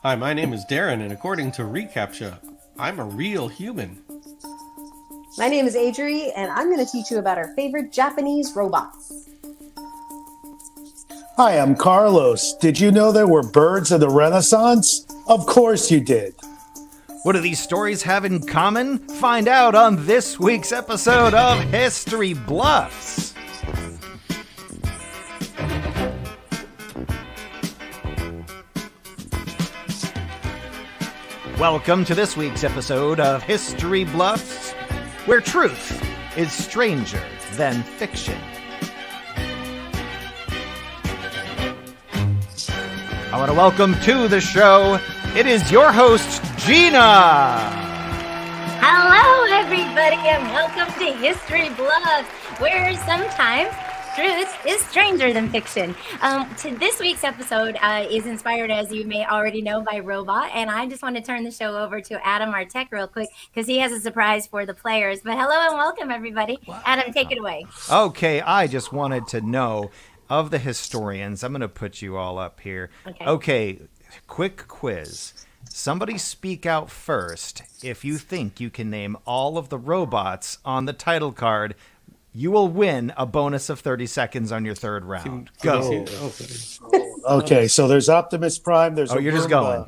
Hi, my name is Darren, and according to reCAPTCHA, I'm a real human. My name is Adri, and I'm going to teach you about our favorite Japanese robots. Hi, I'm Carlos. Did you know there were birds in the Renaissance? Of course you did. What do these stories have in common? Find out on this week's episode of History Bluffs. Welcome to this week's episode of History Bluffs, where truth is stranger than fiction. I want to welcome to the show, it is your host, Gina. Hello, everybody, and welcome to History Bluffs, where sometimes truth is stranger than fiction. To this week's episode is inspired, as you may already know, by Robot, and I just want to turn the show over to Adam, our tech, real quick, because he has a surprise for the players. But hello and welcome, everybody. Wow. Adam, take it away. Okay, I just wanted to know, of the historians, I'm going to put you all up here. Okay, quick quiz. Somebody speak out first. If you think you can name all of the robots on the title card, you will win a bonus of 30 seconds on your third round. Go. Okay, so there's Optimus Prime. There's you're just going.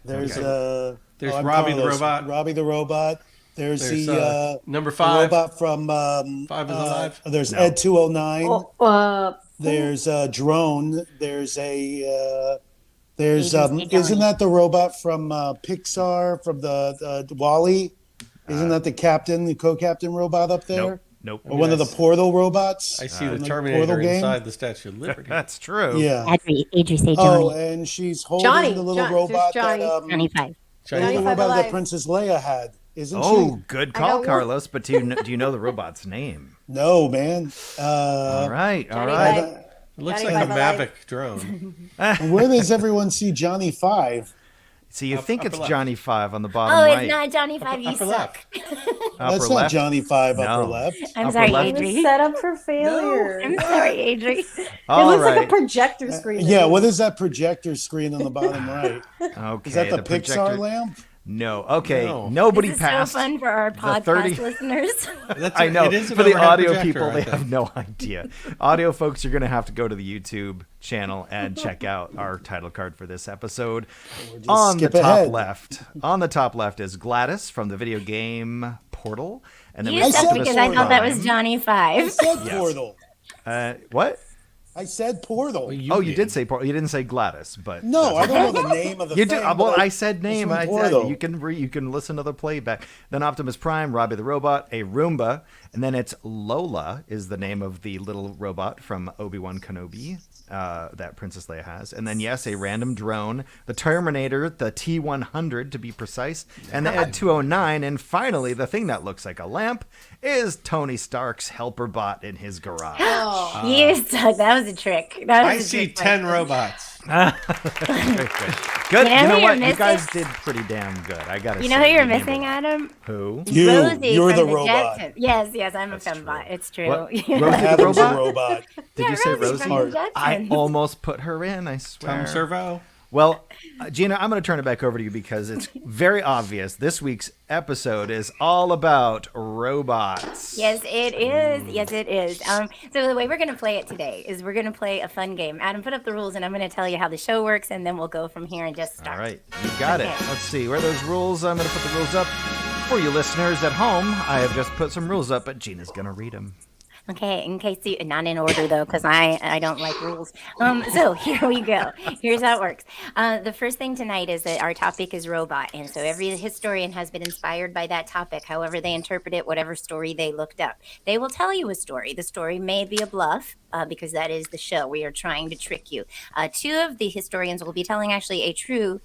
There's There's Robbie the robot. Robbie the robot. There's the number 5 the robot from 5 is alive. There's Ed 209. There's Drone. There's isn't that the robot from Pixar from the Wall-E? Isn't that the co-captain robot up there? Nope. Or one of the Portal robots? I see the Terminator inside the Statue of Liberty. That's true. Yeah. Adri, say Johnny. Oh, and she's holding the little robot Johnny. that Johnny 5. the little robot that Princess Leia had, isn't she? Oh, good call, Carlos. But do you know the robot's name? No, man. All right. It looks like a Mavic drone. Where does everyone see Johnny 5? So you think it's left. Johnny 5 on the bottom Oh, right. it's not Johnny 5, you upper suck. left. That's Upper not left? Johnny 5 No. upper left. I'm Upper sorry, left. Adri. Set up for failure. I'm sorry, Adri. It All looks right. like a projector screen. Yeah, what is that projector screen on the bottom right? Okay, Is that the projector- Pixar lamp? No. Okay. No. Nobody This is passed. so fun for our podcast 30 listeners. I know. It is For the overhead audio projector, people, I they think. have no idea. Audio folks, you're going to have to go to the YouTube channel and check out our title card for this episode. On the skip top ahead. left, is Gladys from the video game Portal, and then You we suck Optimus because I thought that was Prime. Johnny I 5. said Yes. Portal. What? I said Portal. You did say Portal. You didn't say Gladys, but No, I don't know the name of the you thing. do. but Well, I said name. from I Portal. said you can listen to the playback. Then Optimus Prime, Robbie the robot, a Roomba, and then it's Lola is the name of the little robot from Obi-Wan Kenobi that Princess Leia has. And then yes, a random drone, the Terminator, the T-100 to be precise, and the Ed 209, and finally the thing that looks like a lamp is Tony Stark's helper bot in his garage. You suck. That was a trick. That was I a see trick. 10 robots. Very good. Good. You know You know who what? you're You guys missing? did pretty damn good. I gotta say. You know who you're gave me missing, a- Adam? Who? Rosie You're from the robot. Jetsons. Yes, I'm a fembot. It's true. What? Yeah. Rosie the Adam's a robot? robot. Did you say Rosie from Rosie? the Jetsons. I almost put her in, I swear. Tom Servo. Well, Gina, I'm going to turn it back over to you because it's very obvious. This week's episode is all about robots. Yes, it is. Yes, it is. So the way we're going to play it today is we're going to play a fun game. Adam, put up the rules, and I'm going to tell you how the show works, and then we'll go from here and just start. All right, you got it. Okay. Let's see. Where are those rules? I'm going to put the rules up. For you listeners at home, I have just put some rules up, but Gina's going to read them. Okay, in case you, not in order though, because I don't like rules. So here we go. Here's how it works. The first thing tonight is that our topic is robot, and so every historian has been inspired by that topic, however they interpret it, whatever story they looked up. They will tell you a story. The story may be a bluff, because that is the show. We are trying to trick you. Two of the historians will be telling actually a true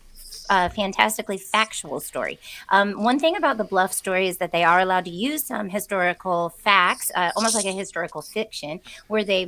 fantastically factual story. One thing about the bluff story is that they are allowed to use some historical facts, almost like a historical fiction, where they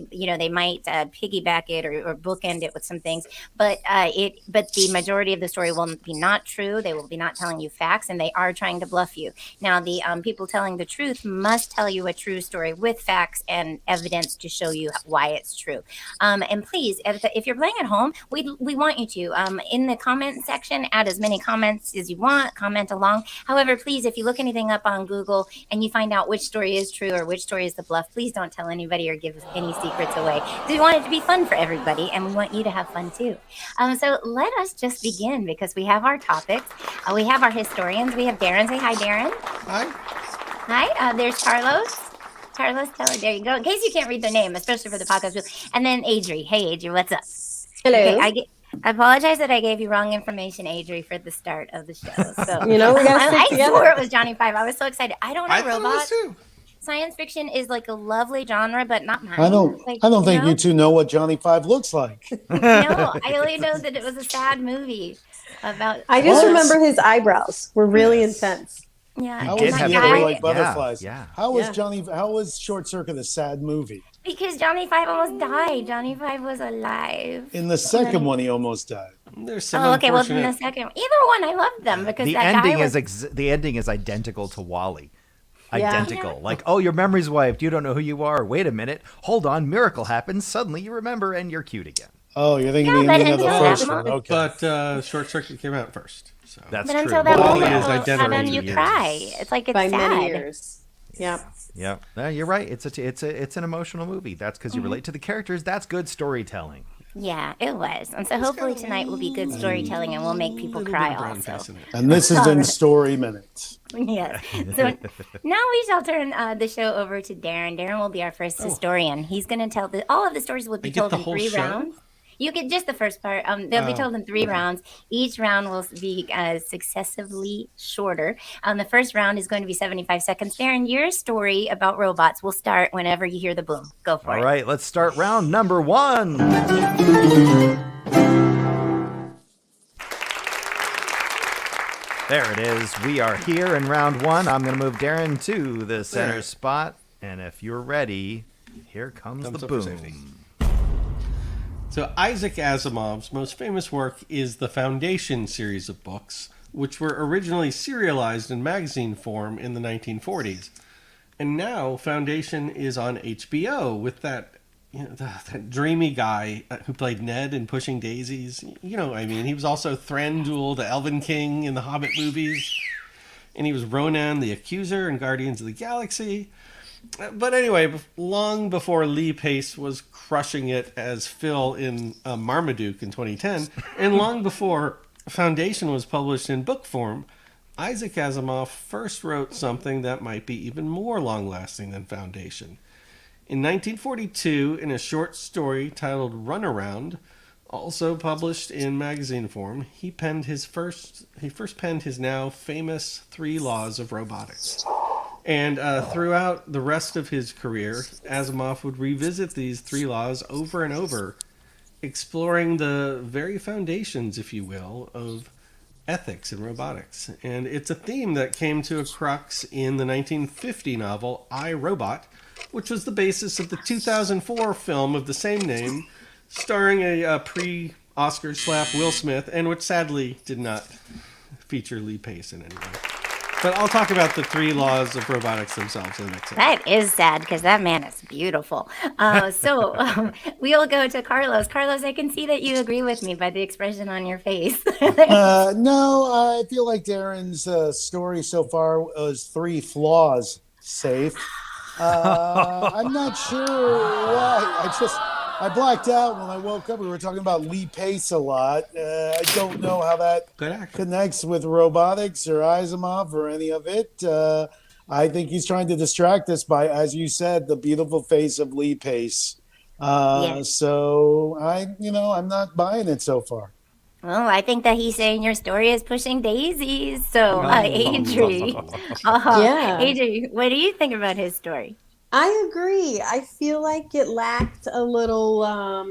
might piggyback it or bookend it with some things. But the majority of the story will be not true. They will be not telling you facts, and they are trying to bluff you. Now, the people telling the truth must tell you a true story with facts and evidence to show you why it's true. And please, if you're playing at home, we want you to in the comment section add as many comments as you want, comment along. However, please, if you look anything up on Google and you find out which story is true or which story is the bluff, please don't tell anybody or give any secrets away. We want it to be fun for everybody, and we want you to have fun too. So let us just begin, because we have our topics. We have our historians. We have Darren. Say hi, Darren. Hi. Hi. There's Carlos. Carlos Teller. There you go. In case you can't read their name, especially for the podcast. And then Adri. Hey, Adri, what's up? Hello. Okay, I apologize that I gave you wrong information, Adri, for the start of the show. So we gotta stick I together. swore it was Johnny Five. I was so excited. I don't know I thought it was robots. too. Science fiction is like a lovely genre, but not mine. I don't think you two know what Johnny Five looks like. No, I only know that it was a sad movie about. I just What? remember his eyebrows were really intense. Yeah, How did was have he that that ever guy, like butterflies? Yeah. How was Yeah. How was Short Circuit a sad movie? because Johnny Five almost died. Johnny Five was alive. In the second one, he almost died. There's some Oh, okay. Well, then unfortunate. the second, either one, I loved them because The that ending guy was. the ending is identical to Wall-E. Yeah. Identical. Like, oh, your memory's wiped. You don't know who you are. Wait a minute. Hold on. Miracle happens. Suddenly you remember and you're cute again. Oh, you're thinking Yeah, the but ending of the until first that one. moment- Okay. But Short Circuit came out first. So. That's But true. until that Wall-E moment, is identical Adam, to you years. cry. It's like it's By sad. many years. Yeah. Yeah. No, you're right. It's an emotional movie. That's because you relate to the characters. That's good storytelling. Yeah, it was. And so hopefully tonight will be good storytelling and we'll make people Little cry bit of brown also. face in it. And this has been Story Minute. Yes. So now we shall turn the show over to Darren. Darren will be our first historian. He's going to tell all of the stories will be I get told the in whole 3 show? rounds. You get just the first part. They'll be told in 3 rounds. Each round will be successively shorter. The first round is going to be 75 seconds. Darren, your story about robots will start whenever you hear the boom. Go for All it. right. Let's start round number 1. There it is. We are here in round 1. I'm going to move Darren to the center There. spot. And if you're ready, here comes Thumbs the up for boom. safety. So Isaac Asimov's most famous work is the Foundation series of books, which were originally serialized in magazine form in the 1940s. And now Foundation is on HBO with that that dreamy guy who played Ned in Pushing Daisies. You know what I mean? He was also Thranduil, the Elven King in the Hobbit movies. And he was Ronan the Accuser in Guardians of the Galaxy. But anyway, long before Lee Pace was crushing it as Phil in Marmaduke in 2010, and long before Foundation was published in book form, Isaac Asimov first wrote something that might be even more long-lasting than Foundation. In 1942, in a short story titled Runaround, also published in magazine form, he first penned his now famous 3 laws of robotics. And throughout the rest of his career, Asimov would revisit these 3 laws over and over, exploring the very foundations, if you will, of ethics in robotics. And it's a theme that came to a crux in the 1950 novel I, Robot, which was the basis of the 2004 film of the same name, starring a pre-Oscar slap Will Smith, and which sadly did not feature Lee Pace in any way. But I'll talk about the 3 laws of robotics themselves in the next episode. That is sad because that man is beautiful. We'll go to Carlos. Carlos, I can see that you agree with me by the expression on your face. No, I feel like Darren's story so far was 3 flaws safe. I'm not sure why. I blacked out when I woke up. We were talking about Lee Pace a lot. I don't know how that Good actor. connects with robotics or Asimov or any of it. I think he's trying to distract us by, as you said, the beautiful face of Lee Pace. Yes. So I'm not buying it so far. Well, I think that he's saying your story is pushing daisies. So, Adri, Yeah. Adri, what do you think about his story? I agree. I feel like it lacked a little, I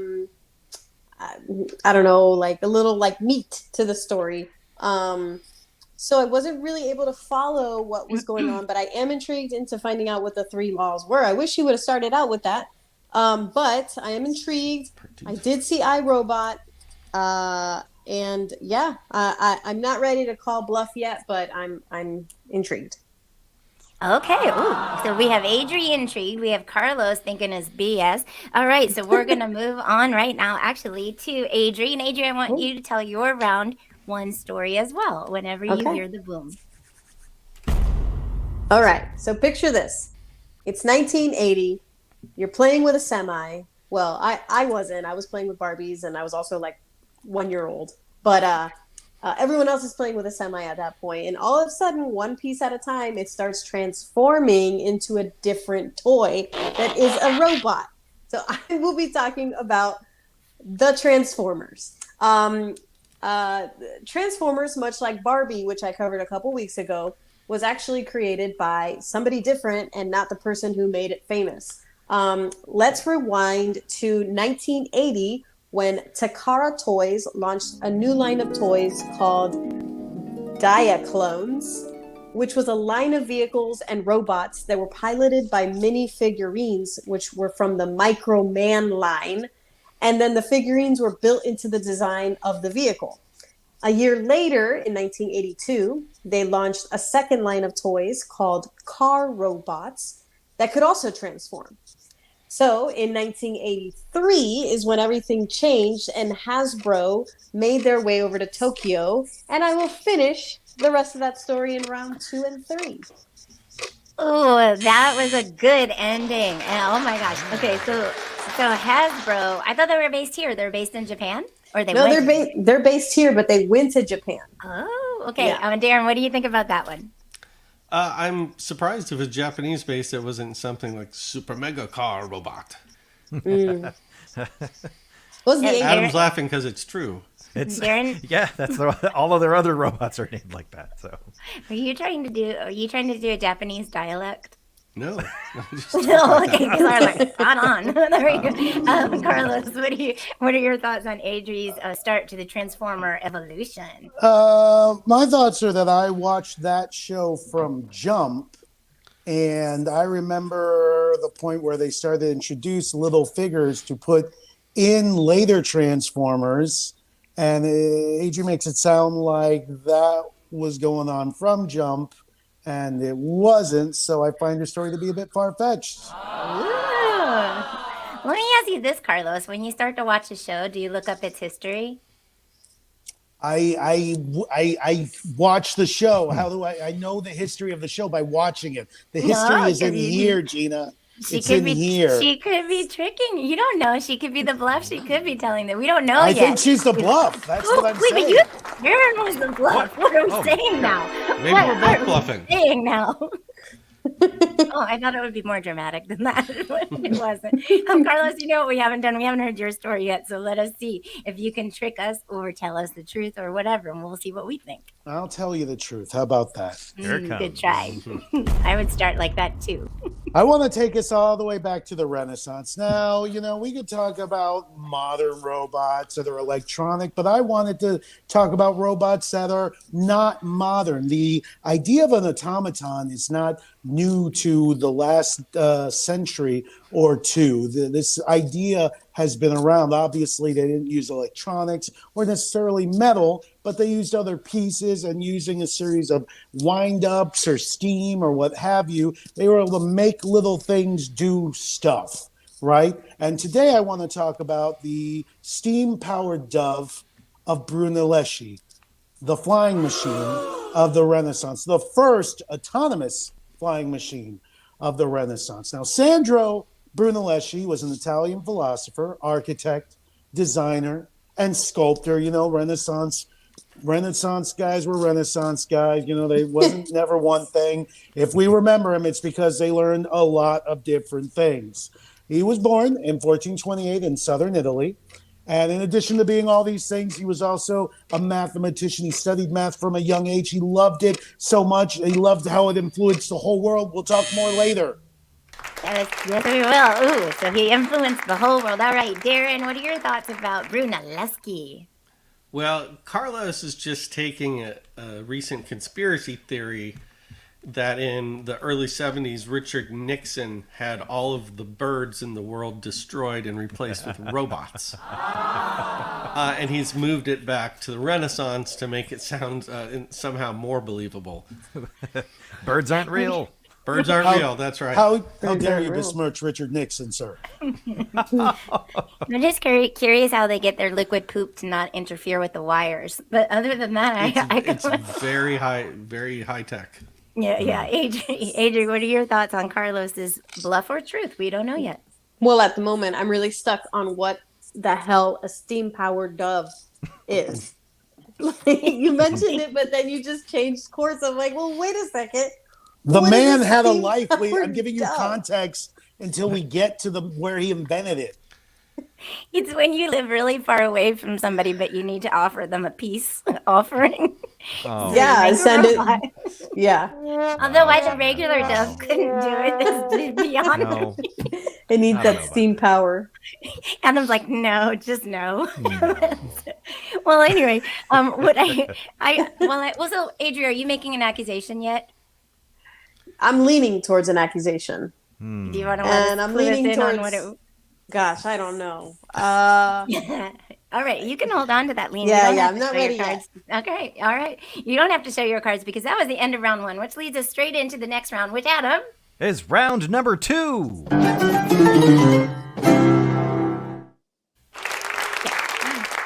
don't know, like a little like meat to the story. So I wasn't really able to follow what was going on, but I am intrigued into finding out what the 3 laws were. I wish he would have started out with that. But I am intrigued. I did see iRobot. And yeah, I'm not ready to call bluff yet, but I'm intrigued. Okay. Ooh. So we have Adri intrigued. We have Carlos thinking is BS. All right. So we're going to move on right now, actually, to Adri. And Adri, I want you to tell your round one story as well whenever you Okay. hear the boom. All right. So picture this. It's 1980. You're playing with a semi. Well, I wasn't. I was playing with Barbies, and I was also like 1 year old. But everyone else is playing with a semi at that point. And all of a sudden, one piece at a time, it starts transforming into a different toy that is a robot. So I will be talking about the Transformers. Transformers, much like Barbie, which I covered a couple weeks ago, was actually created by somebody different and not the person who made it famous. Let's rewind to 1980 when Takara Toys launched a new line of toys called Diaclones, which was a line of vehicles and robots that were piloted by mini figurines, which were from the Micro Man line. And then the figurines were built into the design of the vehicle. A year later, in 1982, they launched a second line of toys called Car Robots that could also transform. So in 1983 is when everything changed and Hasbro made their way over to Tokyo. And I will finish the rest of that story in round 2 and 3. Oh, that was a good ending. And oh my gosh. Okay, so Hasbro, I thought they were based here. They're based in Japan? Or they No, went they're based here, but they went to Japan. Oh, okay. Yeah. Darren, what do you think about that one? I'm surprised if it's Japanese based, it wasn't something like Super Mega Car Robot. Was the Adam's laughing because it's true. It's Darren? Yeah, that's all of their other robots are named like that. So Are you trying to do a Japanese dialect? No. No, okay, because I was like, spot on. There we go. Carlos, what are your thoughts on Adri's start to the Transformer evolution? My thoughts are that I watched that show from Jump, and I remember the point where they started to introduce little figures to put in later Transformers, and Adri makes it sound like that was going on from Jump, and it wasn't, so I find her story to be a bit far-fetched. Let me ask you this, Carlos. When you start to watch a show, do you look up its history? I watch the show. How do I know the history of the show? By watching it. The history is in here, Gina. It's in here. She could be tricking you. You don't know. She could be the bluff. She could be telling them. We don't know I yet. think she's the bluff. That's what I'm saying. But Darren was the bluff. What are we saying now? Maybe we're both bluffing. Saying now. Oh, I thought it would be more dramatic than that. It wasn't. Carlos, you know what we haven't done? We haven't heard your story yet. So let us see if you can trick us or tell us the truth or whatever, and we'll see what we think. I'll tell you the truth. How about that? Here it comes. Good try. I would start like that too. I want to take us all the way back to the Renaissance. Now, we could talk about modern robots that are electronic, but I wanted to talk about robots that are not modern. The idea of an automaton is not new to the last century or two. This idea has been around. Obviously, they didn't use electronics or necessarily metal, but they used other pieces, and using a series of wind-ups or steam or what have you, they were able to make little things do stuff, right? And today I want to talk about the steam-powered dove of Brunelleschi, the flying machine of the Renaissance, the first autonomous flying machine of the Renaissance. Now, Sandro Brunelleschi was an Italian philosopher, architect, designer, and sculptor. Renaissance guys were Renaissance guys. They wasn't never one thing. If we remember him, it's because they learned a lot of different things. He was born in 1428 in southern Italy. And in addition to being all these things, he was also a mathematician. He studied math from a young age. He loved it so much. He loved how it influenced the whole world. We'll talk more later. Yes, we will. Ooh, so he influenced the whole world. All right, Darren, what are your thoughts about Brunelleschi? Well, Carlos is just taking a recent conspiracy theory that in the early 70s, Richard Nixon had all of the birds in the world destroyed and replaced with robots. And he's moved it back to the Renaissance to make it sound somehow more believable. Birds aren't real. Birds aren't real. That's right. How Birds dare aren't you real. besmirch Richard Nixon, sir? I'm just curious how they get their liquid poop to not interfere with the wires. But other than that, It's very high tech. yeah. Adrian, what are your thoughts on Carlos's bluff or truth? We don't know yet. Well, at the moment, I'm really stuck on what the hell a steam-powered dove is. You mentioned it, but then you just changed course. I'm like, well, wait a second. The What man is had a life. steam-powered I'm giving you dove? context until we get to where he invented it. It's when you live really far away from somebody, but you need to offer them a peace offering. Oh. Yeah, Make a send robot. it. Yeah, Although why the regular dove couldn't do it is beyond No. it needs I don't know that about steam that. power. Adam's like, no, just no. Well, anyway, so Adria, are you making an accusation yet? I'm leaning towards an accusation, Hmm. Do you want to and I'm leaning in on towards. what it? Gosh, I don't know. All right, you can hold on to that lean. You Yeah, don't yeah, have I'm to not show your ready yet. cards. Okay, all right. You don't have to show your cards because that was the end of round one, which leads us straight into the next round, which Adam. Is round number 2.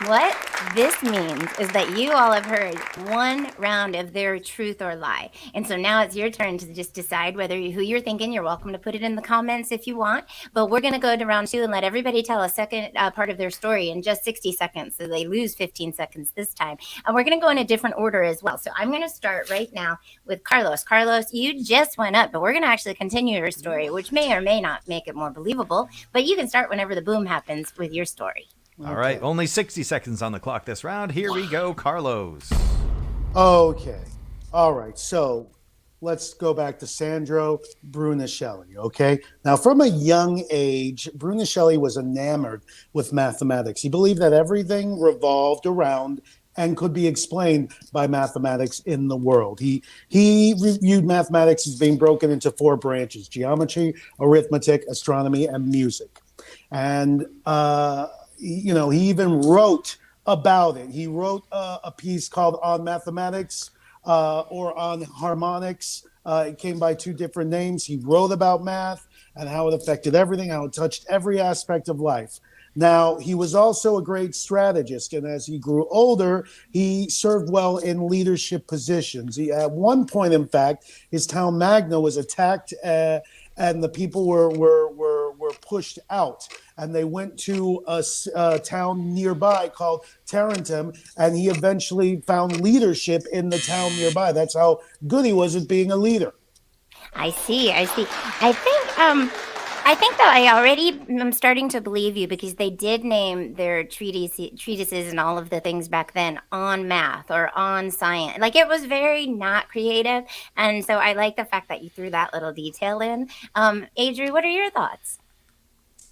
What this means is that you all have heard one round of their truth or lie. And so now it's your turn to just decide who you're thinking. You're welcome to put it in the comments if you want. But we're going to go to round 2 and let everybody tell a second part of their story in just 60 seconds. So they lose 15 seconds this time. And we're going to go in a different order as well. So I'm going to start right now with Carlos. Carlos, you just went up, but we're going to actually continue your story, which may or may not make it more believable. But you can start whenever the boom happens with your story. All right, only 60 seconds on the clock this round. Here we go, Carlos. Okay. All right. So let's go back to Sandro Brunicelli. Okay. Now, from a young age, Brunicelli was enamored with mathematics. He believed that everything revolved around and could be explained by mathematics in the world. He viewed mathematics as being broken into 4 branches: geometry, arithmetic, astronomy, and music. And he even wrote about it. He wrote a piece called On Mathematics or On Harmonics. It came by 2 different names. He wrote about math and how it affected everything, how it touched every aspect of life. Now, he was also a great strategist, and as he grew older, he served well in leadership positions. At one point, in fact, his town Magna was attacked, and the people were pushed out, and they went to a town nearby called Tarentum, and he eventually found leadership in the town nearby. That's how good he was at being a leader. I see. I think that I already am starting to believe you because they did name their treatises and all of the things back then on math or on science. Like, it was very not creative. And so I like the fact that you threw that little detail in. Adri, what are your thoughts?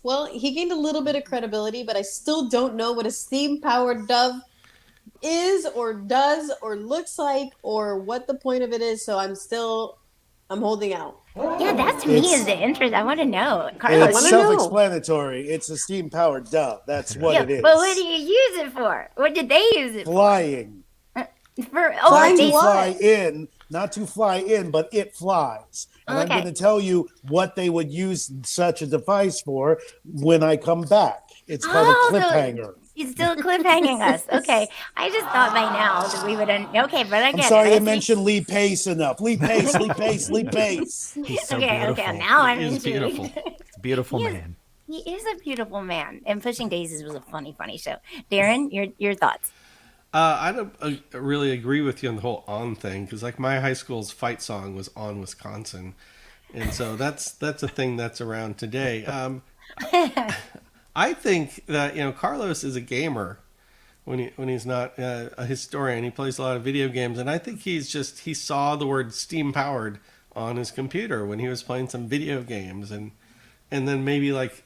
Well, he gained a little bit of credibility, but I still don't know what a steam-powered dove is or does or looks like or what the point of it is. So I'm holding out. Yeah, that to me is the interest. I want to know. Carlos, It's self-explanatory. It's a steam-powered dove. That's what it is. But what do you use it for? What did they use it Flying. for? Not to fly in, not to fly in, but it flies. And I'm Okay. going to tell you what they would use such a device for when I come back. It's called a cliffhanger. He's still cliffhanging us. Okay. I just thought by now that we would. Okay, but I get it. I'm sorry I mentioned Lee Pace enough. Lee Pace, Lee Pace, Lee Pace. He's so Okay, beautiful. now I'm He's intrigued. beautiful. It's a beautiful man. He is a beautiful man. And Pushing Daisies was a funny show. Darren, your thoughts? I don't really agree with you on the whole "on" thing, because like my high school's fight song was "On Wisconsin," and so that's a thing that's around today. I think that Carlos is a gamer when he's not a historian. He plays a lot of video games, and I think he saw the word steam powered on his computer when he was playing some video games, and then maybe like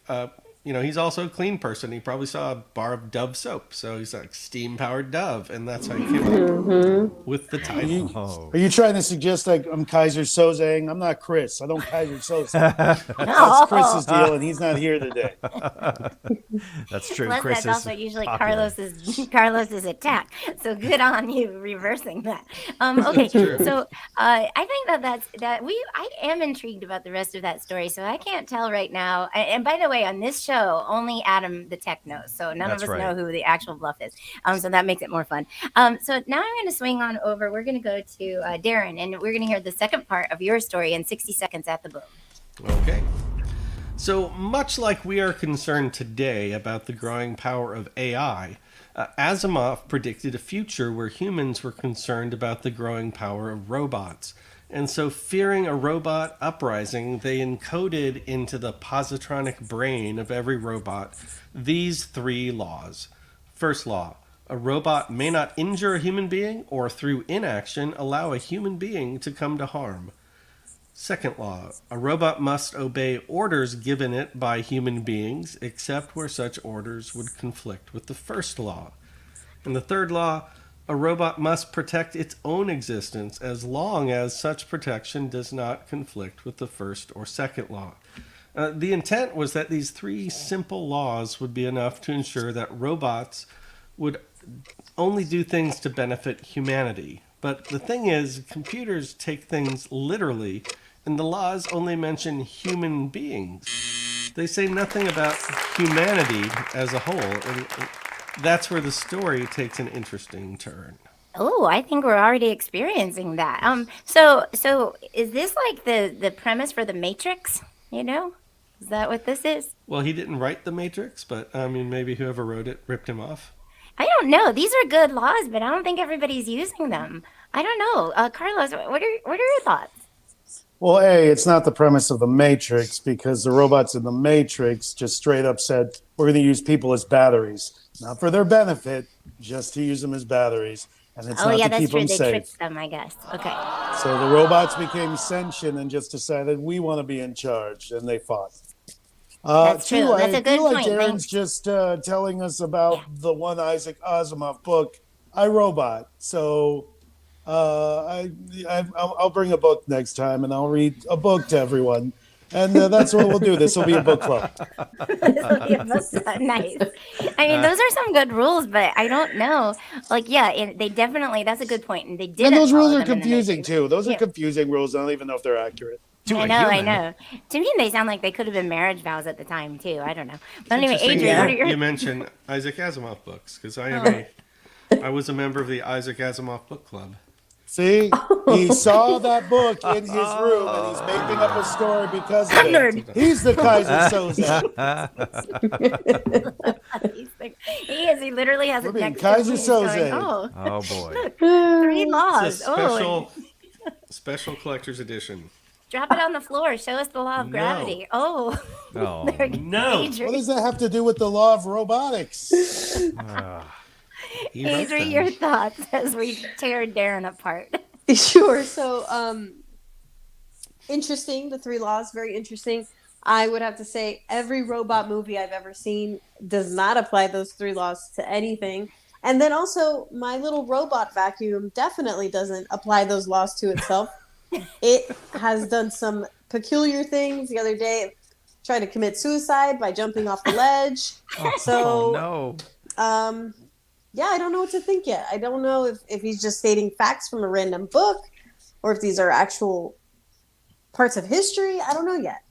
he's also a clean person. He probably saw a bar of Dove soap, so he's like steam-powered Dove, and that's how he came up with the title. Are you trying to suggest like I'm Kaiser Sozang? I'm not Chris. I don't Kaiser Sozang. That's Chris's deal, and he's not here today. That's true. Plus, Chris that's is also usually popular. Carlos's attack. So good on you reversing that. Okay, so I think I am intrigued about the rest of that story. So I can't tell right now. And by the way, on this show, only Adam the tech knows. So none That's of us right. know who the actual bluff is. So that makes it more fun. So now I'm going to swing on over. We're going to go to Darren, and we're going to hear the second part of your story in 60 seconds at the boom. Okay. So much like we are concerned today about the growing power of AI, Asimov predicted a future where humans were concerned about the growing power of robots. And so, fearing a robot uprising, they encoded into the positronic brain of every robot these 3 laws. First law: a robot may not injure a human being or through inaction allow a human being to come to harm. Second law: a robot must obey orders given it by human beings, except where such orders would conflict with the first law. And the third law: a robot must protect its own existence as long as such protection does not conflict with the first or second law. The intent was that these 3 simple laws would be enough to ensure that robots would only do things to benefit humanity. But the thing is, computers take things literally, and the laws only mention human beings. They say nothing about humanity as a whole, and that's where the story takes an interesting turn. Oh, I think we're already experiencing that. So is this like the premise for the Matrix? Is that what this is? Well, he didn't write The Matrix, but I mean, maybe whoever wrote it ripped him off. I don't know. These are good laws, but I don't think everybody's using them. I don't know. Carlos, what are your thoughts? Well, it's not the premise of the Matrix, because the robots in the Matrix just straight up said, we're going to use people as batteries. Not for their benefit, just to use them as batteries. And it's not to that's keep true. them They safe. tricked them, I guess. Okay. So the robots became sentient and just decided, we want to be in charge. And they fought. That's true. That's a good I feel like point. Darren's just telling us about the one Isaac Asimov book, I, Robot. So I'll bring a book next time, and I'll read a book to everyone. And that's what we'll do. This will be a book club. Nice. I mean, those are some good rules, but I don't know. Like, they definitely, that's a good point. And they did. And those rules are confusing, too. Those are confusing rules. I don't even know if they're accurate. I know. To me, they sound like they could have been marriage vows at the time, too. I don't know. But anyway, Adrian, what are your... You mentioned Isaac Asimov books, because I was a member of the Isaac Asimov book club. See, he saw that book in his room, and he's making up a story because of it. He's the Kaiser Soze. He is. He literally has We're it being next Kaiser to him. Soze. Oh boy! Look, 3 laws. Special collector's edition. Drop it on the floor. Show us the law of gravity. Oh. No. What does that have to do with the law of robotics? Adrian, your thoughts as we tear Darren apart. Sure. So, interesting. The 3 laws, very interesting. I would have to say every robot movie I've ever seen does not apply those 3 laws to anything. And then also, my little robot vacuum definitely doesn't apply those laws to itself. It has done some peculiar things. The other day, it tried to commit suicide by jumping off the ledge. No. Yeah, I don't know what to think yet. I don't know if he's just stating facts from a random book or if these are actual parts of history. I don't know yet.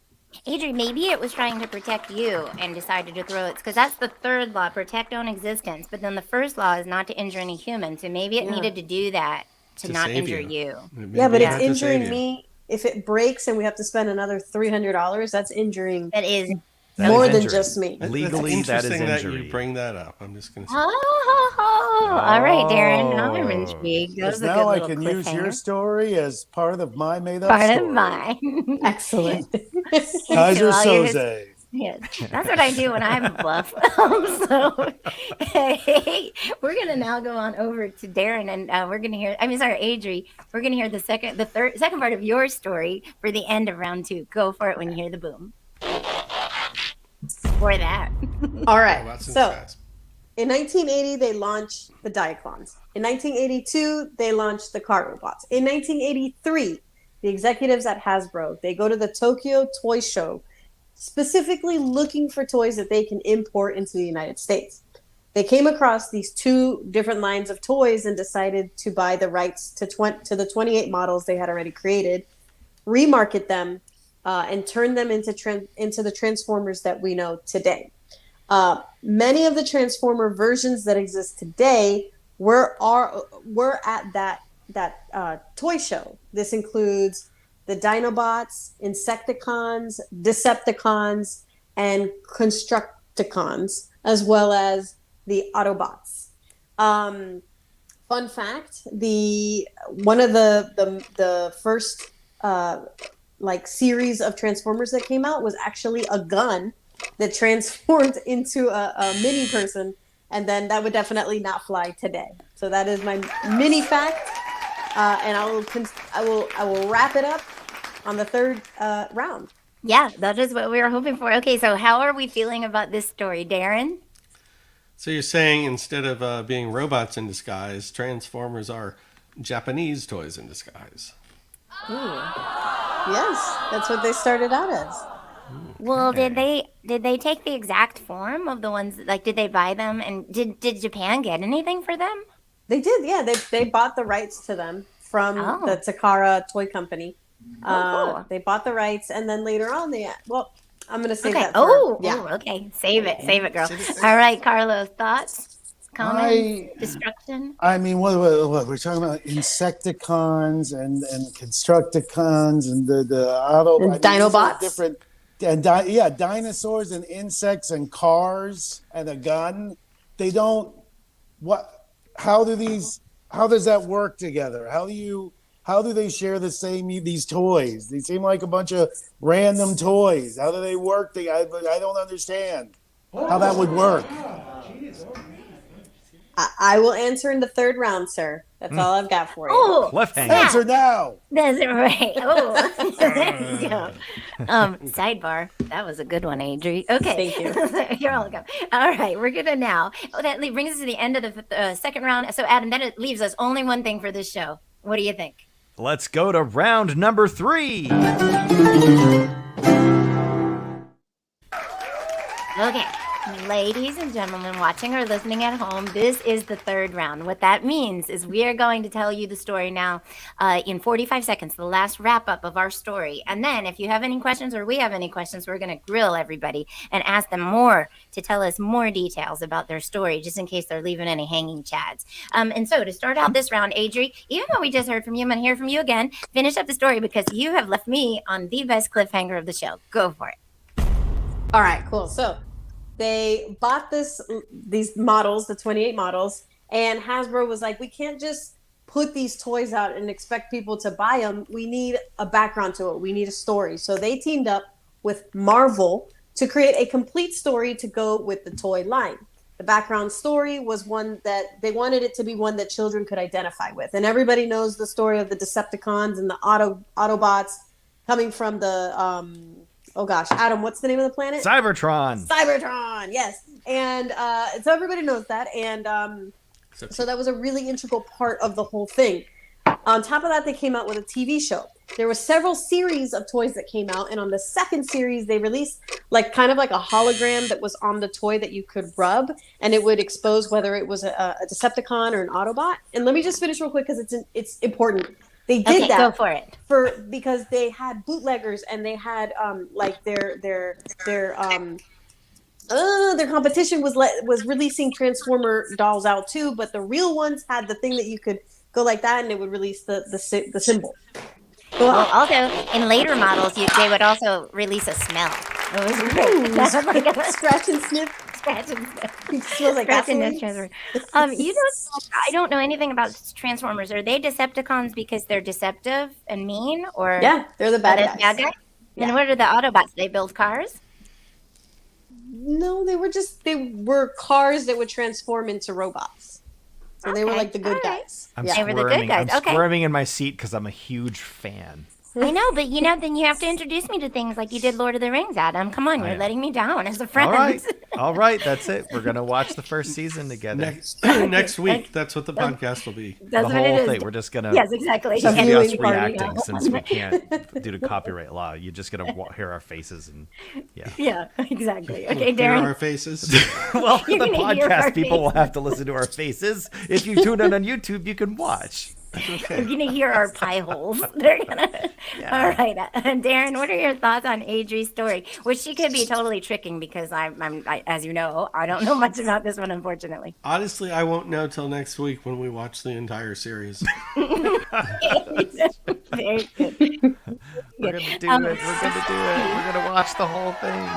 Adrian, maybe it was trying to protect you and decided to throw it, because that's the 3rd law, protect own existence. But then the first law is not to injure any human. So maybe it needed to do that to not injure you. Yeah, but it's injuring me. If it breaks and we have to spend another $300, that's injuring. That is more than just me. Legally, that is injury. That you bring that up. I'm just going to say. All right, Darren. Now I'm intrigued. Because now I can use your story as part of my made-up story. Part of mine. Excellent. Kaiser Soze. Yes, that's what I do when I'm a bluff. So, hey, we're gonna now go on over to Darren, and we're gonna hear. Adri. We're gonna hear the second part of your story for the end of round 2. Go for it when you hear the boom. before that. All right. Robots in So disguise. in 1980, they launched the Diaclons. In 1982, they launched the car robots. In 1983, the executives at Hasbro, they go to the Tokyo Toy Show, specifically looking for toys that they can import into the United States. They came across these two different lines of toys and decided to buy the rights to the 28 models they had already created, remarket them, and turn them into the Transformers that we know today. Many of the Transformer versions that exist today were at that toy show. This includes the Dinobots, Insecticons, Decepticons, and Constructicons, as well as the Autobots. Fun fact: one of the first series of Transformers that came out was actually a gun that transformed into a mini person, and then that would definitely not fly today. So that is my mini fact, and I will wrap it up on the third round. Yeah, that is what we were hoping for. Okay, so how are we feeling about this story, Darren? So you're saying instead of being robots in disguise, Transformers are Japanese toys in disguise. Ooh. Yes, that's what they started out as. Well, did they take the exact form of the ones, like, did they buy them, and did Japan get anything for them? They did, yeah. They bought the rights to them from the Takara Toy Company. Cool. They bought the rights, and then later on I'm going to save Okay. that for... Okay. Save it, girl. All right, Carlos, thoughts? Comments? Destruction? I mean, what we're talking about? Insecticons and Constructicons and the auto... And Dinobots. Different... And dinosaurs and insects and cars and a gun. They don't... How does that work together? How do they share these toys? They seem like a bunch of random toys. How do they work? I don't understand how that would work. I will answer in the third round, sir. That's all I've got for you. Oh, Cliffhanger. Answer now. that's right. Oh, yeah. Sidebar. That was a good one, Adri. Okay. Thank you. You're welcome. All right, we're gonna now. That brings us to the end of the second round. So, Adam, then it leaves us only one thing for this show. What do you think? Let's go to round number 3. Okay. Ladies and gentlemen watching or listening at home, this is the third round. What that means is we are going to tell you the story now in 45 seconds, the last wrap up of our story. And then if you have any questions or we have any questions, we're going to grill everybody and ask them to tell us more details about their story, just in case they're leaving any hanging chads. And so to start out this round, Adri, even though we just heard from you, I'm going to hear from you again. Finish up the story because you have left me on the best cliffhanger of the show. Go for it. All right, cool. So they bought these models, the 28 models, and Hasbro was like, we can't just put these toys out and expect people to buy them. We need a background to it. We need a story. So they teamed up with Marvel to create a complete story to go with the toy line. The background story was one that they wanted it to be one that children could identify with. And everybody knows the story of the Decepticons and the Autobots coming from the... oh gosh, Adam, what's the name of the planet? Cybertron, yes. And so everybody knows that. And so that was a really integral part of the whole thing. On top of that, they came out with a TV show. There were several series of toys that came out. And on the second series, they released kind of like a hologram that was on the toy that you could rub. And it would expose whether it was a Decepticon or an Autobot. And let me just finish real quick because it's important. They did that. Go for it. Because they had bootleggers and they had their competition was releasing Transformer dolls out too, but the real ones had the thing that you could go like that and it would release the symbol. Well, also in later models, they would also release a smell. It was great. Scratch and sniff. Scratch and sniff. It smells like gasoline. I don't know anything about Transformers. Are they Decepticons because they're deceptive and mean, or yeah, they're the bad guys. Yeah. And what are the Autobots? They build cars? No, they were cars that would transform into robots. So they were like the good guys. I'm They were the good guys. I'm squirming in my seat because I'm a huge fan. I know, but then you have to introduce me to things like you did Lord of the Rings, Adam. Come on, you're letting me down as a friend. All right, that's it. We're gonna watch the first season together. Next week, that's what the podcast will be. That's The what it whole is. thing. We're just gonna. Yes, exactly. It's just gonna be us Viewing party. reacting since we can't due to copyright law. You're just gonna hear our faces and Yeah, exactly. Okay, Hear Darren. our faces. Well, You're the gonna hear our podcast people will faces. have to listen to our faces. If you tune in on YouTube, you can watch. You're gonna hear our pie holes. They're gonna. All right, Darren. What are your thoughts on Adri's story? Which she could be totally tricking because I, as you know, I don't know much about this one, unfortunately. Honestly, I won't know till next week when we watch the entire series. Very good. We're gonna do it. We're gonna do it. We're gonna watch the whole thing.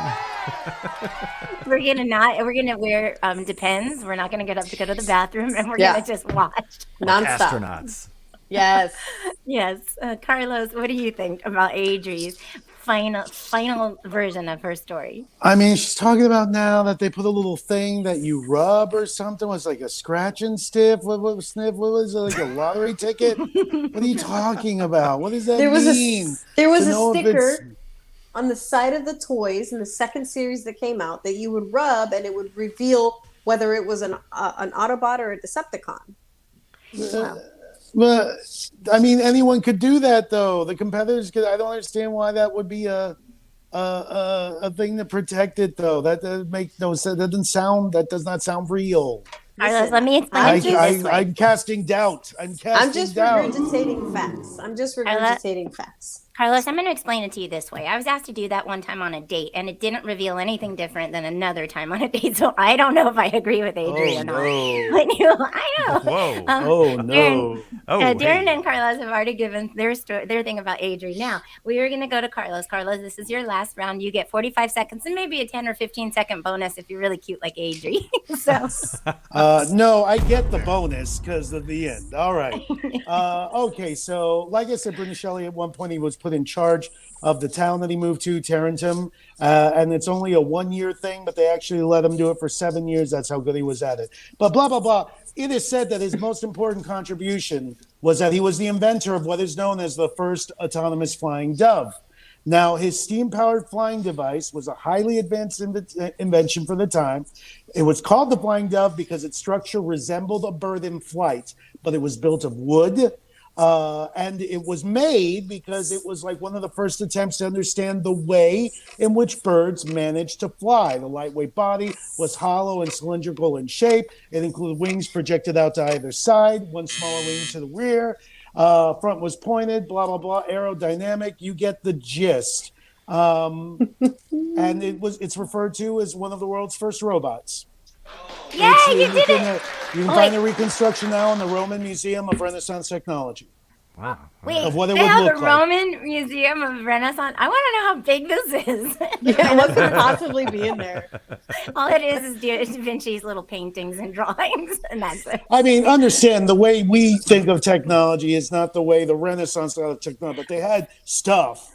We're gonna wear depends. We're not gonna get up to go to the bathroom, and we're Yeah. gonna just watch. Nonstop. Astronauts. Yes. Yes, Carlos, what do you think about Adri's final version of her story? I mean, she's talking about now that they put a little thing that you rub or something. Was like a scratch and sniff. What was it, like a lottery ticket? What are you talking about? What does that There was mean? There was To a know if it's- sticker on the side of the toys in the second series that came out that you would rub and it would reveal whether it was an Autobot or a Decepticon. Well, I mean, anyone could do that, though. The competitors could. I don't understand why that would be a thing to protect it, though. That makes no sense. That does not sound real. Carlos, let me explain it to you this way. I'm casting doubt. I'm just doubt. regurgitating facts. I'm just regurgitating facts. Carlos, I'm going to explain it to you this way. I was asked to do that one time on a date, and it didn't reveal anything different than another time on a date. So I don't know if I agree with Adri or not. I know. Whoa. Oh no. Darren and Carlos have already given their thing about Adri. Now, we are going to go to Carlos. Carlos, this is your last round. You get 45 seconds and maybe a 10 or 15-second bonus if you're really cute like Adri. No, I get the bonus because of the end. All right. Okay, so like I said, Brittany Shelley at one point he was put in charge of the town that he moved to, Tarentum, and it's only a 1-year thing, but they actually let him do it for 7 years. That's how good he was at it. But blah, blah, blah. It is said that his most important contribution was that he was the inventor of what is known as the first autonomous flying dove. Now, his steam-powered flying device was a highly advanced invention for the time. It was called the Flying Dove because its structure resembled a bird in flight, but it was built of wood. And it was made because it was like one of the first attempts to understand the way in which birds managed to fly. The lightweight body was hollow and cylindrical in shape. It included wings projected out to either side, one smaller wing to the rear. Front was pointed, blah, blah, blah, aerodynamic. You get the gist. And it's referred to as one of the world's first robots. Yeah, you did it. You can find the reconstruction now in the Roman Museum of Renaissance Technology. Wow. Wait, Of what it they would have look the like. Roman Museum of Renaissance. I want to know how big this is. Yeah, what could possibly be in there? All it is Da Vinci's little paintings and drawings, and that's it. I mean, understand the way we think of technology is not the way the Renaissance thought of technology, but they had stuff.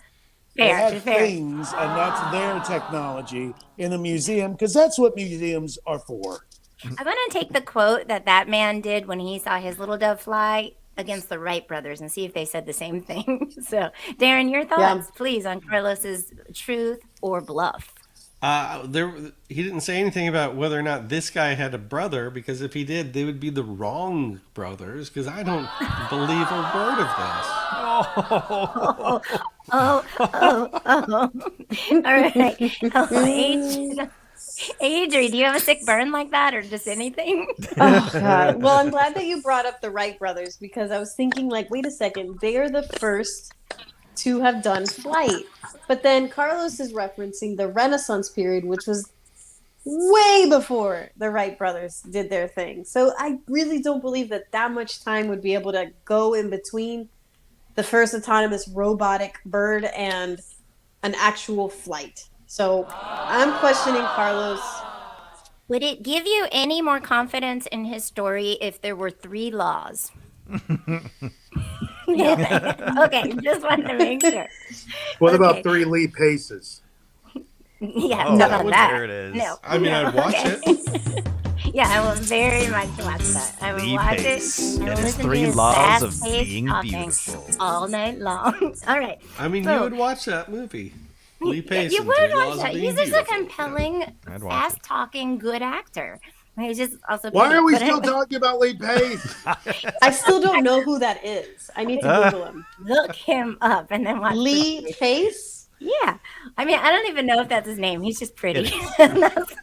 They had things, and that's their technology in a museum, because that's what museums are for. I want to take the quote that man did when he saw his little dove fly against the Wright brothers and see if they said the same thing. So, Darren, your thoughts, please, on Carlos's truth or bluff. He didn't say anything about whether or not this guy had a brother, because if he did, they would be the wrong brothers, because I don't believe a word of this. All right. Adri, do you have a sick burn like that or just anything? Oh, God. Well, I'm glad that you brought up the Wright brothers, because I was thinking, like, wait a second, they are the first to have done flight. But then Carlos is referencing the Renaissance period, which was way before the Wright brothers did their thing. So I really don't believe that much time would be able to go in between the first autonomous robotic bird and an actual flight. So I'm questioning Carlos. Would it give you any more confidence in his story if there were 3 laws? Okay, just wanted to make sure. What about 3 leap paces? Yeah, Oh, not on that. there it is. No. I mean, I'd watch it. Yeah, I will very much watch that. I will Lee watch Pace it and and his listen to 3 his laws of fast-paced being talking beautiful. all night long. All right. I mean, So- you would watch that movie. Lee Pace You and would 3 watch Laws that. of Being He's just Beautiful. a compelling, I'd watch it. fast-talking, good actor. He's just also Why pretty, are we but still anyway, talking about Lee Pace? I still don't know who that is. I need to Google him. look him up and then watch Lee the- Pace? Yeah. I mean, I don't even know if that's his name. He's just pretty. It That's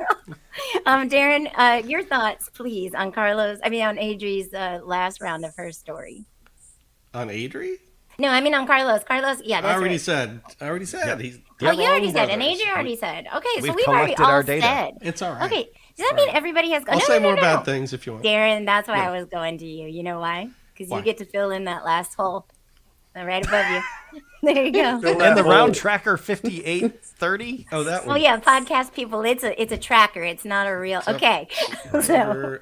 all. Darren, your thoughts, please, on Adri's last round of her story. On Adri? No, I mean on Carlos. Carlos, yeah, that's I already right. said. Yep. He's Oh, you already wrong said, and brothers. Adrian already said. Okay, so We've we've already collected all our data. said. It's all right. Okay, does that mean everybody has? I'll no, say no, more no, bad no. things if you want. Darren, that's why Yeah. I was going to you. You know why? Because Why? you get to fill in that last hole right above you. There you go. Fill And that the hole. round tracker 5830. Oh, that Oh one. yeah, podcast people. It's a tracker. It's not a real. Okay, so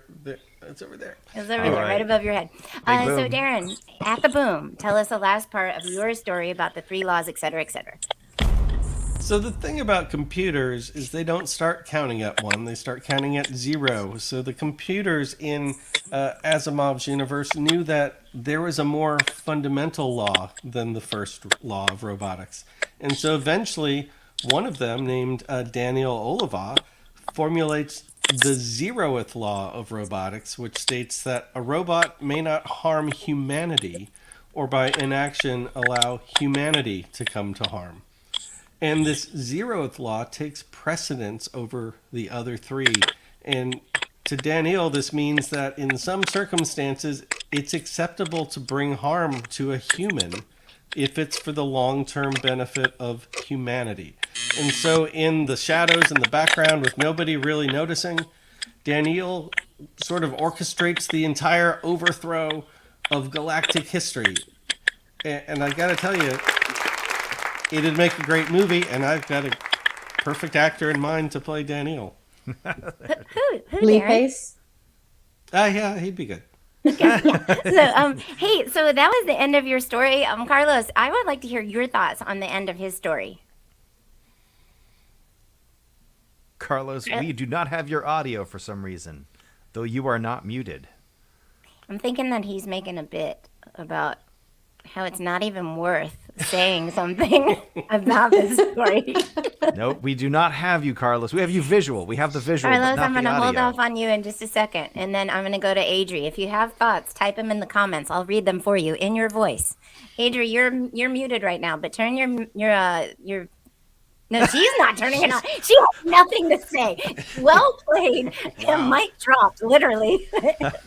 It's over there. it's over All there, right. right above your head. Big So boom. Darren, at the boom, tell us the last part of your story about the 3 laws, et cetera, et cetera. So the thing about computers is they don't start counting at 1, they start counting at 0. So the computers in Asimov's universe knew that there was a more fundamental law than the first law of robotics. And so eventually one of them, named Daniel Oliva, formulates the 0th law of robotics, which states that a robot may not harm humanity or by inaction allow humanity to come to harm. And this 0th law takes precedence over the other 3. And to Daniel, this means that in some circumstances, it's acceptable to bring harm to a human if it's for the long-term benefit of humanity. And so in the shadows in the background with nobody really noticing, Daniel sort of orchestrates the entire overthrow of galactic history. And I gotta tell you, it'd make a great movie, and I've got a perfect actor in mind to play Daniel. Who Lee Darren? Pace? Yeah, he'd be good. So, hey, so that was the end of your story. Carlos, I would like to hear your thoughts on the end of his story. Carlos, we do not have your audio for some reason, though you are not muted. I'm thinking that he's making a bit about how it's not even worth saying something about this story. Nope, we do not have you, Carlos. We have you visual. We have the visual, Carlos, but not I'm going the to hold audio. off on you in just a second, and then I'm going to go to Adri. If you have thoughts, type them in the comments. I'll read them for you in your voice. Adri, you're muted right now, but turn your No, she's not turning it on. She has nothing to say. Well played. The mic dropped, literally.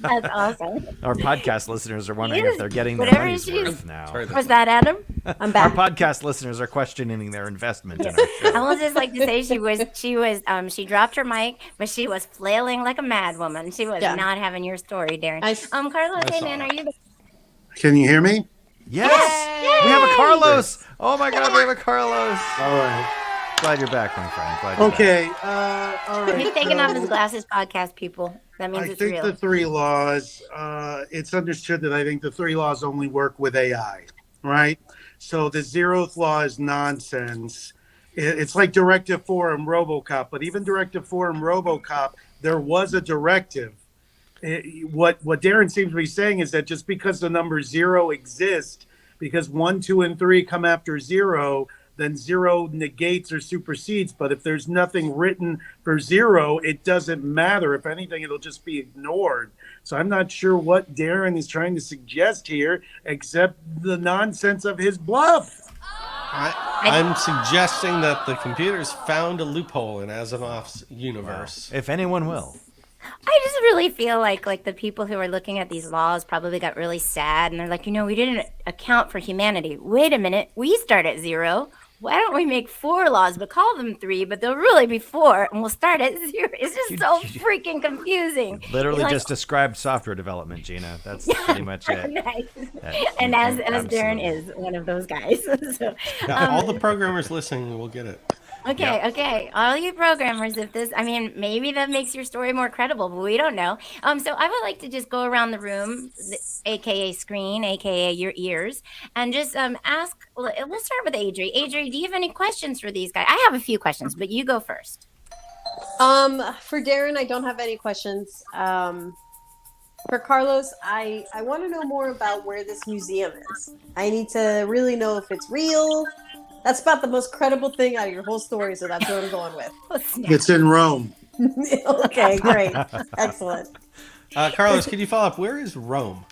That's awesome. Our podcast listeners are wondering if they're getting their Whatever money's she is. worth now. Was that Adam? I'm Our back. podcast listeners are questioning their investment in our show. I would just like to say she dropped her mic, but she was flailing like a mad woman. She was Yeah. not having your story, Darren. I- Carlos, I hey saw man, it. are you there? Can you hear me? Yes! We have a Carlos! Oh my god, we have a Carlos! All right. Glad you're back, my friend. Glad you're back. Okay. All right. He's taking off his so glasses, podcast people. That means I it's think real. the 3 laws, it's understood that I think the 3 laws only work with AI, right? So the 0th law is nonsense. It's like Directive 4 and RoboCop, but even Directive 4 and RoboCop, there was a directive. What Darren seems to be saying is that just because the number 0 exists, because 1, 2, and 3 come after 0, then 0 negates or supersedes. But if there's nothing written for 0, it doesn't matter. If anything, it'll just be ignored. So I'm not sure what Darren is trying to suggest here, except the nonsense of his bluff. I'm suggesting that the computers found a loophole in Asimov's universe. If anyone will. I just really feel like the people who are looking at these laws probably got really sad, and they're like, we didn't account for humanity. Wait a minute, we start at 0. Why don't we make 4 laws, but call them 3, but they'll really be 4, and we'll start at 0. It's just so freaking confusing. Literally Like, just described software development, Gina. That's pretty much it. nice. That- And as Darren absolutely. is one of those guys. So, Yeah, all the programmers listening will get it. Okay. All you programmers, maybe that makes your story more credible, but we don't know. So I would like to just go around the room, aka screen, aka your ears, and just ask. We'll start with Adri. Adri, do you have any questions for these guys? I have a few questions, but you go first. For Darren, I don't have any questions. For Carlos, I want to know more about where this museum is. I need to really know if it's real. That's about the most credible thing out of your whole story, so that's what I'm going with. It's in Rome. Okay, great. Excellent. Carlos, can you follow up? Where is Rome?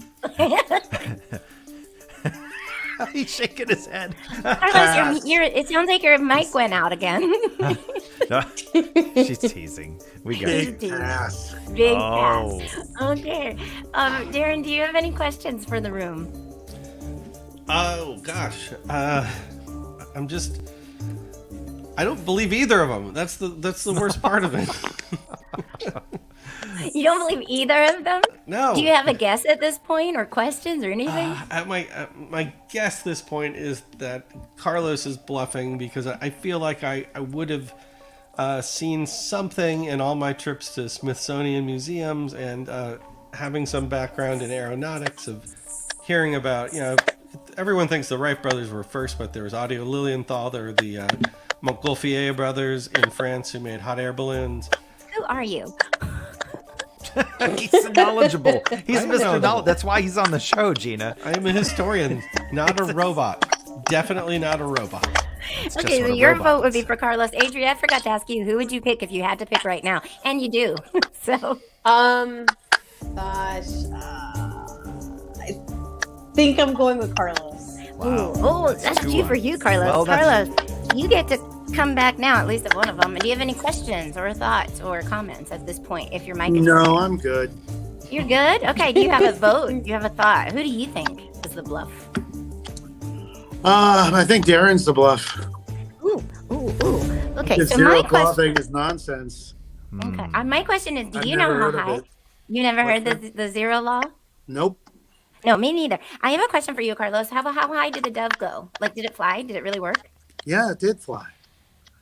He's shaking his head. Carlos, it sounds like your mic went out again. No, she's teasing. We got it. Big pass. Big Oh. pass. Okay. Darren, do you have any questions for the room? Oh gosh, I don't believe either of them. That's the worst part of it. You don't believe either of them? No. Do you have a guess at this point, or questions, or anything? My guess at this point is that Carlos is bluffing, because I feel like I would have seen something in all my trips to Smithsonian museums, and having some background in aeronautics, of hearing about, everyone thinks the Wright brothers were first, but there was Audio Lilienthal, there were the Montgolfier brothers in France who made hot air balloons. Who are you? He's knowledgeable. He's I'm Mr. knowledgeable. Knowledge. That's why he's on the show, Gina. I am a historian, not a robot. Definitely not a robot. It's just Okay, what so a your robot vote would is. be for Carlos. Adria, I forgot to ask you, who would you pick if you had to pick right now? And you do. So, Gosh, I think I'm going with Carlos. Wow. oh, that's Two two for you, Carlos. Well, that's- Carlos, you get to come back now, at least at one of them. And do you have any questions or thoughts or comments at this point? If your mic is No, I'm good. You're good? Okay, do you have a vote? Do you have a thought? Who do you think is the bluff? I think Darren's the bluff. Ooh. Okay, The so zero my claw question. thing is nonsense. Okay, my question is: do I've you never know heard how of high? it. You never heard What's the zero law? Nope. No, me neither. I have a question for you, Carlos. How high did the dove go? Like, did it fly? Did it really work? Yeah, it did fly.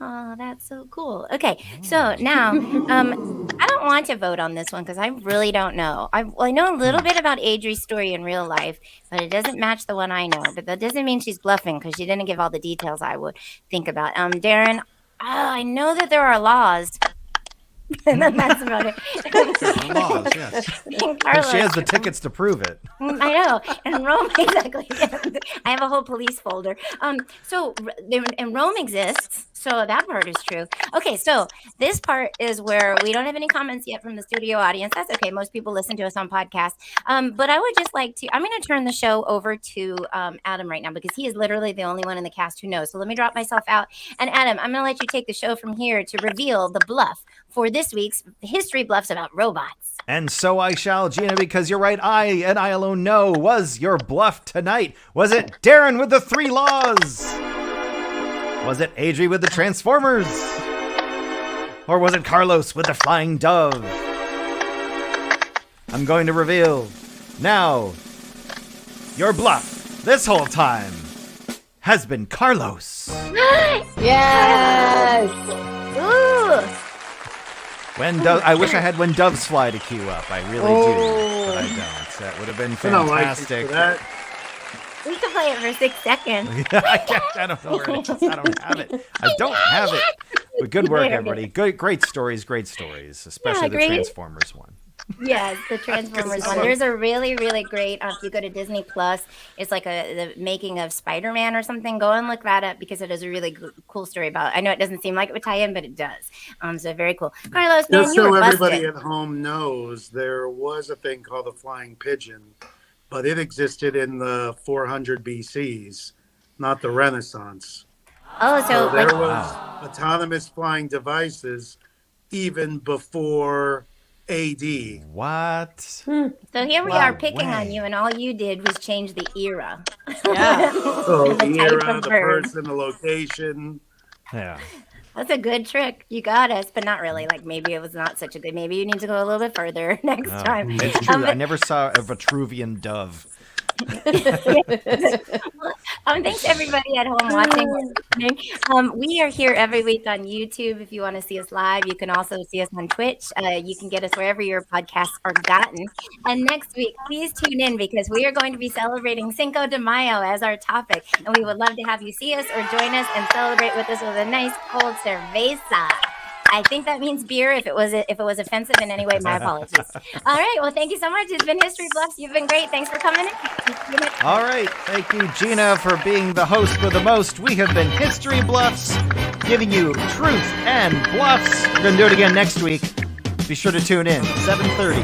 Oh, that's so cool. Okay, so now I don't want to vote on this one because I really don't know. I know a little bit about Adri's story in real life, but it doesn't match the one I know. But that doesn't mean she's bluffing, because she didn't give all the details I would think about. Darren, I know that there are laws. And then that's about it. Laws, yes. And And she has Carlos, the tickets to prove it. I know. And Rome, exactly. I have a whole police folder. And Rome exists, so that part is true. Okay, so this part is where we don't have any comments yet from the studio audience. That's okay. Most people listen to us on podcasts. But I would just like to, I'm going to turn the show over to Adam right now, because he is literally the only one in the cast who knows. So let me drop myself out. And Adam, I'm going to let you take the show from here to reveal the bluff for this week's History Bluffs about robots. And so I shall, Gina, because you're right. I, and I alone know, was your bluff tonight. Was it Darren with the 3 laws? Was it Adri with the Transformers? Or was it Carlos with the flying dove? I'm going to reveal now. Your bluff this whole time has been Carlos. Yes. Ooh. I wish I had When Doves Fly to queue up. I really do, but I don't. That would have been I don't like you fantastic. for that. We can play it for 6 seconds. I don't know where it is. I don't have it. I don't have it. But good work, everybody. Great stories, especially the great. Transformers one. Yes, the Transformers one. There's a really, really great, if you go to Disney Plus, it's like the making of Spider-Man or something. Go and look that up, because it is a really cool story about, I know it doesn't seem like it would tie in, but it does. So very cool. Carlos, man, Just you so were everybody busted. at home knows, there was a thing called the flying pigeon, but it existed in the 400 BCs, not the Renaissance. Oh, so There like, was autonomous flying devices even before AD. What? so here we Wow, are picking on way. you, and all you did was change the era. Yeah. So The the type era, of the bird. person, the location. Yeah. That's a good trick. You got us, but not really. Like, maybe it was not such a good. Maybe you need to go a little bit further next Oh, time. it's true. I But- never saw a Vitruvian dove. Thanks everybody at home watching or listening. We are here every week on YouTube. If you want to see us live, you can also see us on Twitch. You can get us wherever your podcasts are gotten. And next week, please tune in, because we are going to be celebrating Cinco de Mayo as our topic. And we would love to have you see us or join us and celebrate with us with a nice cold cerveza. I think that means beer. If it was offensive in any way, my apologies. All right. Well, thank you so much. It's been History Bluffs. You've been great. Thanks for coming in. All right. Thank you, Gina, for being the host with the most. We have been History Bluffs, giving you truth and bluffs. We're going to do it again next week. Be sure to tune in, 7:30.